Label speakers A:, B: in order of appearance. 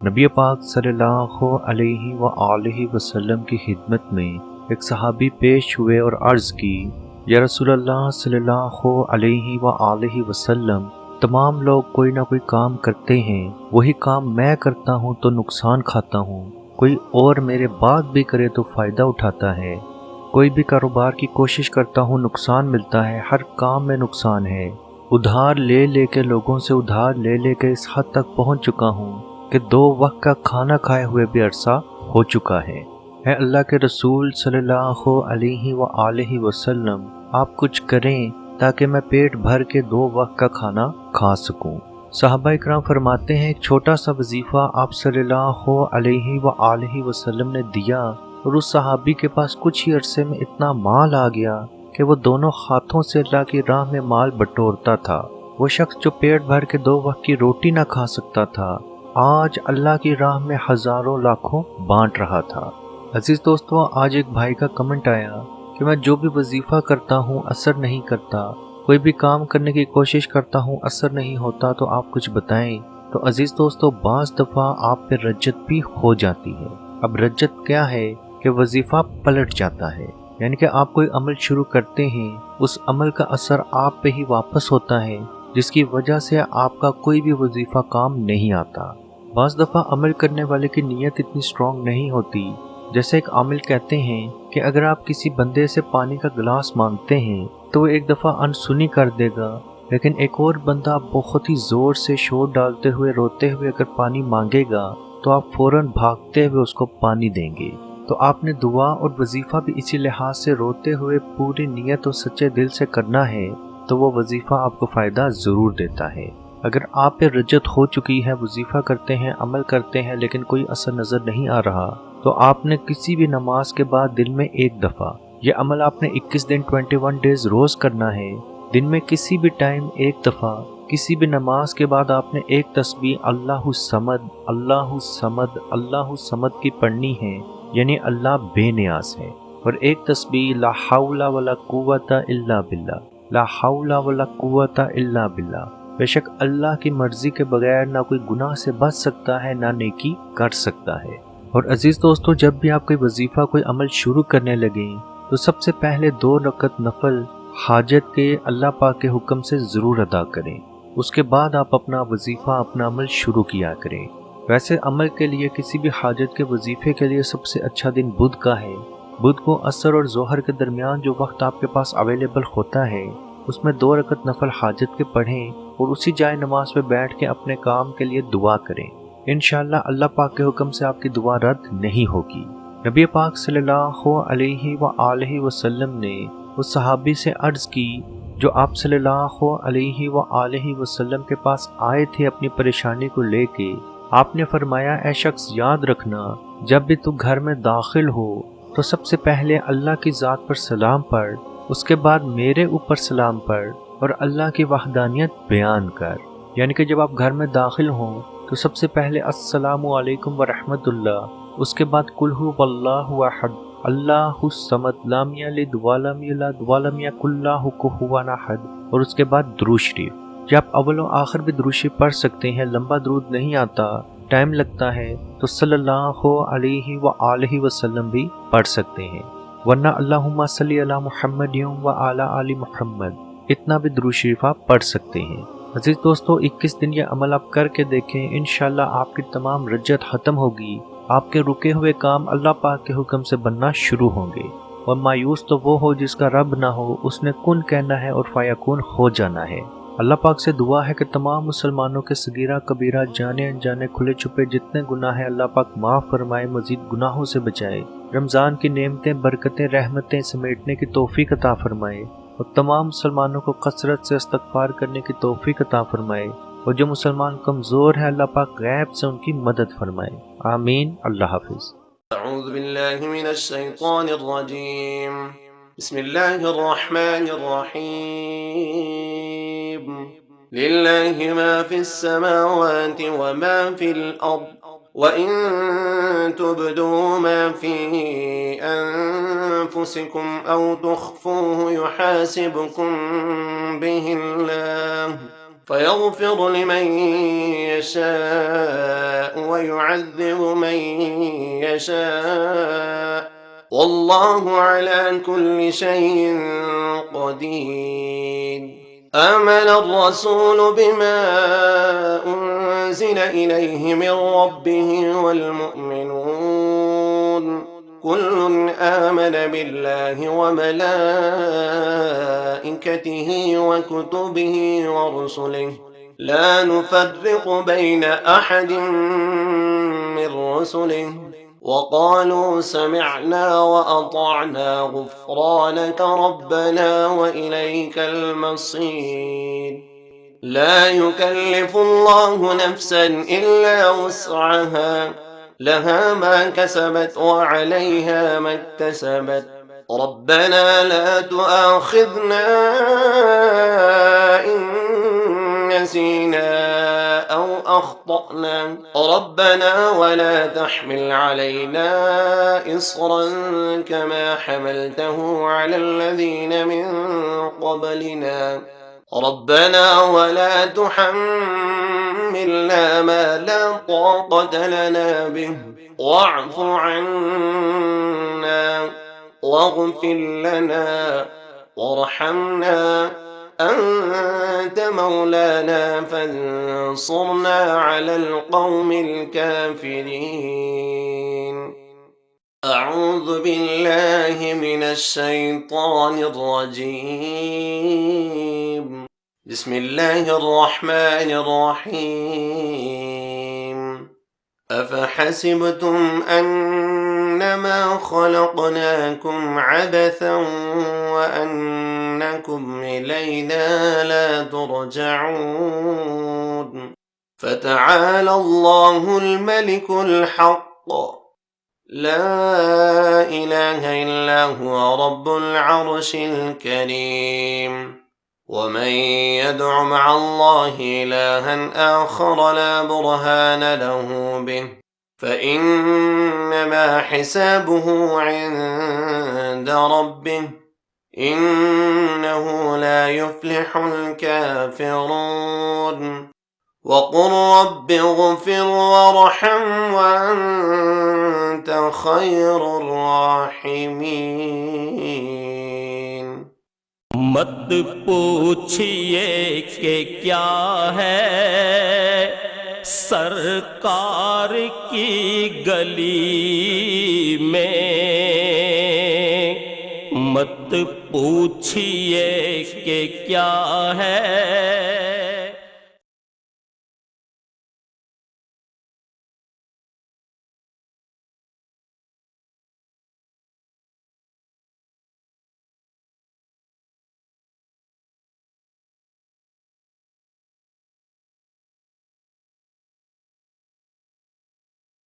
A: نبی پاک صلی اللہ علیہ وآلہ وسلم کی خدمت میں ایک صحابی پیش ہوئے اور عرض کی، یا رسول اللہ صلی اللہ علیہ وآلہ وسلم، تمام لوگ کوئی نہ کوئی کام کرتے ہیں، وہی کام میں کرتا ہوں تو نقصان کھاتا ہوں، کوئی اور میرے بعد بھی کرے تو فائدہ اٹھاتا ہے، کوئی بھی کاروبار کی کوشش کرتا ہوں نقصان ملتا ہے، ہر کام میں نقصان ہے، ادھار لے لے کے لوگوں سے ادھار لے لے کے اس حد تک پہنچ چکا ہوں کہ 2 وقت کا کھانا کھائے ہوئے بھی عرصہ ہو چکا ہے۔ اے اللہ کے رسول صلی اللہ علیہ وآلہ وسلم، آپ کچھ کریں تاکہ میں پیٹ بھر کے 2 وقت کا کھانا کھا سکوں۔ صحابہ اکرام فرماتے ہیں ایک چھوٹا سا وظیفہ آپ صلی اللہ علیہ وآلہ وسلم نے دیا اور اس صحابی کے پاس کچھ ہی عرصے میں اتنا مال آ گیا کہ وہ دونوں ہاتھوں سے اللہ کی راہ میں مال بٹورتا تھا۔ وہ شخص جو پیٹ بھر کے 2 وقت کی روٹی نہ کھا سکتا تھا، آج اللہ کی راہ میں ہزاروں لاکھوں بانٹ رہا تھا۔ عزیز دوستو، آج ایک بھائی کا کمنٹ آیا کہ میں جو بھی وظیفہ کرتا ہوں اثر نہیں کرتا، کوئی بھی کام کرنے کی کوشش کرتا ہوں اثر نہیں ہوتا، تو آپ کچھ بتائیں۔ تو عزیز دوستو، بعض دفعہ آپ پہ رجت بھی ہو جاتی ہے۔ اب رجت کیا ہے کہ وظیفہ پلٹ جاتا ہے، یعنی کہ آپ کوئی عمل شروع کرتے ہیں، اس عمل کا اثر آپ پہ ہی واپس ہوتا ہے، جس کی وجہ سے آپ کا کوئی بھی وظیفہ کام نہیں آتا۔ بعض دفعہ عمل کرنے والے کی نیت اتنی سٹرونگ نہیں ہوتی۔ جیسے ایک عامل کہتے ہیں کہ اگر آپ کسی بندے سے پانی کا گلاس مانگتے ہیں تو وہ ایک دفعہ انسنی کر دے گا، لیکن ایک اور بندہ بہت ہی زور سے شور ڈالتے ہوئے روتے ہوئے اگر پانی مانگے گا تو آپ فوراً بھاگتے ہوئے اس کو پانی دیں گے۔ تو آپ نے دعا اور وظیفہ بھی اسی لحاظ سے روتے ہوئے پوری نیت اور سچے دل سے کرنا ہے، تو وہ وظیفہ آپ کو فائدہ ضرور دیتا ہے۔ اگر آپ پہ رجت ہو چکی ہے، وظیفہ کرتے ہیں، عمل کرتے ہیں، لیکن کوئی اثر نظر نہیں آ رہا، تو آپ نے کسی بھی نماز کے بعد دن میں ایک دفعہ، یہ عمل آپ نے 21 دن 21 ڈیز روز کرنا ہے، دن میں کسی بھی ٹائم ایک دفعہ، کسی بھی نماز کے بعد آپ نے ایک تسبیح اللہ الصمد اللہ الصمد اللہ الصمد کی پڑھنی ہے، یعنی اللہ بے نیاز ہے، اور ایک تسبیح لا حول ولا قوت الا باللہ، لا حول ولا قوت الا باللہ۔ بے شک اللہ کی مرضی کے بغیر نہ کوئی گناہ سے بچ سکتا ہے، نہ نیکی کر سکتا ہے۔ اور عزیز دوستو، جب بھی آپ کوئی وظیفہ، کوئی عمل شروع کرنے لگیں تو سب سے پہلے 2 رکعت نفل حاجت کے اللہ پاک کے حکم سے ضرور ادا کریں، اس کے بعد آپ اپنا وظیفہ، اپنا عمل شروع کیا کریں۔ ویسے عمل کے لیے، کسی بھی حاجت کے وظیفے کے لیے سب سے اچھا دن بدھ کا ہے۔ بدھ کو عصر اور ظہر کے درمیان جو وقت آپ کے پاس اویلیبل ہوتا ہے، اس میں 2 رکعت نفل حاجت کے پڑھیں اور اسی جائے نماز پہ بیٹھ کے اپنے کام کے لیے دعا کریں۔ انشاءاللہ اللہ پاک کے حکم سے آپ کی دعا رد نہیں ہوگی۔ نبی پاک صلی اللہ علیہ وآلہ وسلم نے اس صحابی سے عرض کی جو آپ صلی اللہ علیہ وآلہ وسلم کے پاس آئے تھے اپنی پریشانی کو لے کے۔ آپ نے فرمایا، اے شخص، یاد رکھنا، جب بھی تو گھر میں داخل ہو تو سب سے پہلے اللہ کی ذات پر سلام پڑھ، اس کے بعد میرے اوپر سلام پڑھ اور اللہ کی وحدانیت بیان کر۔ یعنی کہ جب آپ گھر میں داخل ہوں تو سب سے پہلے السلام علیکم ورحمت اللہ، اس کے بعد قل ھو اللہ احد اللہ الصمد لم یلد ولم یولد ولم یکن لہ کفوا احد، اور اس کے بعد درود شریف۔ یا آپ اول و آخر بھی درود شریف پڑھ سکتے ہیں، لمبا درود نہیں آتا، ٹائم لگتا ہے، تو صلی اللہ علیہ وآلہ وسلم بھی پڑھ سکتے ہیں، ورنہ اللہم صلی علی محمد وعلی آل محمد، اتنا بھی درود شریف آپ پڑھ سکتے ہیں۔ عزیز دوستو، 21 دن یہ عمل آپ کر کے دیکھیں، انشاءاللہ آپ کی تمام رجت ختم ہوگی، آپ کے رکے ہوئے کام اللہ پاک کے حکم سے بننا شروع ہوں گے، اور مایوس تو وہ ہو جس کا رب نہ ہو، اس نے کن کہنا ہے اور فیکون ہو جانا ہے۔ اللہ پاک سے دعا ہے کہ تمام مسلمانوں کے صغیرہ کبیرہ، جانے انجانے، کھلے چھپے جتنے گناہ ہیں اللہ پاک معاف فرمائے، مزید گناہوں سے بچائے، رمضان کی نعمتیں، برکتیں، رحمتیں سمیٹنے کی توفیق عطا فرمائے، اور تمام مسلمانوں کو کثرت سے استغفار کرنے کی توفیق عطا فرمائے، اور جو مسلمان کمزور ہے اللہ پاک غیب سے ان کی مدد فرمائے۔ آمین۔ اللہ حافظ۔
B: اعوذ باللہ من الشیطان الرجیم، بسم اللہ الرحمن الرحیم، للہ ما فی السماوات وما فی الارض وَإِن تُبْدُوا مَا فِي أَنفُسِكُمْ أَوْ تُخْفُوهُ يُحَاسِبْكُم بِهِ اللَّهُ فَيَغْفِرُ لِمَن يشاء ويعذب من يشاء والله على كل شيء قدير. آمن الرسول بما أنزل إليه من ربه والمؤمنون كل آمن بالله وملائكته وكتبه ورسله لا نفرق بين أحد من رسله وقالوا سمعنا وأطعنا غفرانك ربنا وإليك المصير. لا يكلف الله نفسا إلا وسعها لها ما كسبت وعليها ما اكتسبت ربنا لا تؤاخذنا إن نسينا أو أخطأنا ربنا ولا تحمل علينا إصرا كما حملته على الذين من قبلنا ربنا ولا تحملنا ما لا طاقة لنا به واعف عنا واغفر لنا وارحمنا أنت مولانا فانصرنا على القوم الكافرين. أعوذ بالله من الشيطان الرجيم. بسم الله الرحمن الرحيم. أفحسبتم أنما خلقناكم عبثا وأنكم إلينا لا ترجعون فتعالى الله الملك الحق لا إله إلا هو رب العرش الكريم. ومن يدع مع الله إلها آخر لا برهان له به فإنما حسابه عند ربه إنه لا يفلح الكافرون. وقل رب اغفر وارحم وأنت خير الراحمين.
C: مت پوچھئے کہ کیا ہے سرکار کی گلی میں، مت پوچھئے کہ کیا ہے